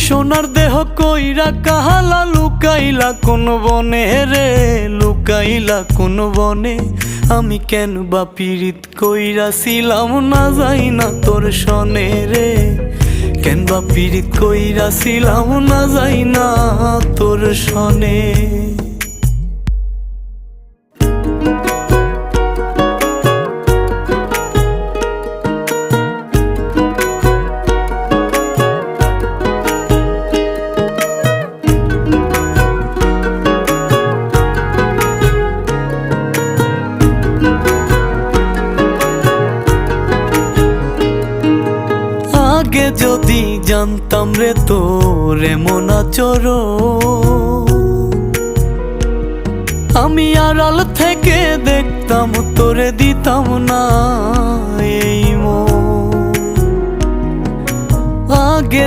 সোনার দেহ কইরা কাহালা লুকাইলা কোন বনে রে, লুকাইলা কোন বনে। আমি কেন বা পীড়িত কইরাছিলাম না যাই না তোর সনে রে, কেন বা পীড়িত কইরাছিলাম না যাই না তোর সনে। আগে যদি জানতাম রে তোর এমন আচরণ, আমি আড়াল থেকে দেখতাম তোরে দিতাম না এই মন। আগে